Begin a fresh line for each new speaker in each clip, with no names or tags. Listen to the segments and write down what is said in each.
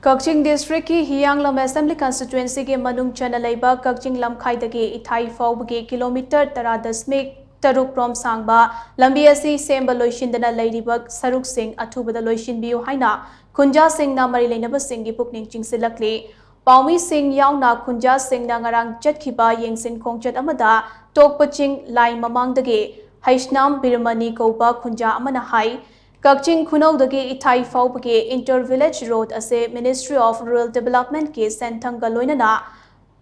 KAKCHING district ki HIYANGLAM assembly constituency ke MANUNG CHANNA LEIBA KAKCHING LAMKHAI dagi ITHAI PHAOBA ke KILOMETER 10.3 rom SHANGBA Lambi asi Shemba Loishindana Leiriba Sharuk Shing Athubada Loishinbiyu HAINA CHUNJA Shing na mari LEINABA Shing gi PUKNING CHINGSHILLAKLI PAUMI Shing yauna CHUNJA Shing na ngarang chatkhiba yengsin khongchat amada tokpa ching lai mamang dagi haisnam birmani koba CHUNJA amana hai KAKCHING खुनौ दगे इथाई फाउब के inter village road असे ministry of rural development के सेंथंग लोइनना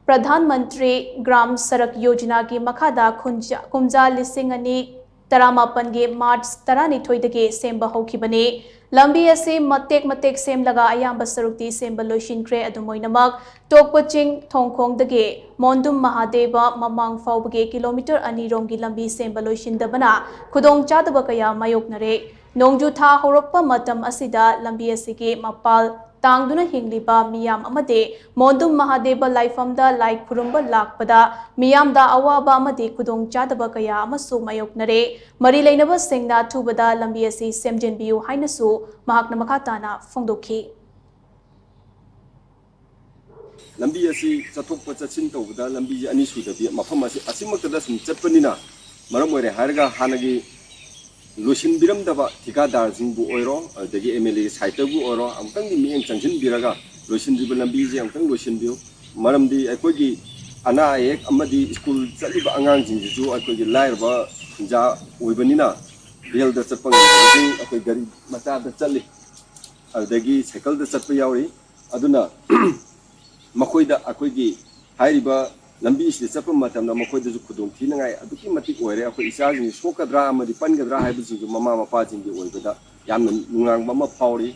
प्रधानमंत्री ग्राम सड़क योजना की मखादा खुंजा लिसिंग अनि तरामापन के मार्च 12 दगे सेंबा होखिबने लंबी असे मतेक सेम लगा अयाम सरुक्ति सेंबा लोइशिनख्रे अदुमोइनमक टोकपचिंग थोंखोंग दगे मोंदुम महादेव ममांग फाउब के किलोमीटर अनि रोंगी लंबी सेंबा लोइशिनदबना खुदोंग चादब कया मायोकनरे नोंजू था होरक्पा मतम असिदा लंबी असिगे मपाल तांगदुना हिंगलिबा मियाम अमदे मोंदुम महादेव लाइफमदा लाइक खुरुंबा लाकपदा मियामदा अवाबा अमदे खुदोंग चादबा कया अमसु मायोकनरे मरी लेइनाबा सिंगना थुबदा लंबी असि सेमजेनबियु हाइनसु महाकना मखाताना फोंदोखि
लंबी असि चथोकपा चचिन तौबदा लंबी अनि सुदबि मफम असि असिमकदा सुम चटपनिना मरम ओइरे हारगा हानगी लोइशिनबिरमदबा ठिकादार जिंबु ओइरो अदगी एमएलए साइटबु ओइरो अमतंग दि मियंग चंजिन बिरगा लोइशिनदिबा लंबी जे अमतंग लोइशिनबियु मरमदि अखोगी अना एक अमदि स्कूल चलिबा अंगांग जिंजु अखोगी लाइरबा जा ओइबनिना रेलदा चटपंग जिंग अखोई गाड़ी मचादा चलि अदगी साइकल दा चटप यावरि अदुना मखोइदा अखोगी हाइरिबा लंबी से चप मतम मखोइदसु खुदोंग थिनंगाय अदुकी मतिक ओइरे अखोई इसाजिंग सोकद्रा अमदि पनगद्रा हाइबसिंग ममा मपा जिंग ओइबदा यामन नुंगांग ममा फावरि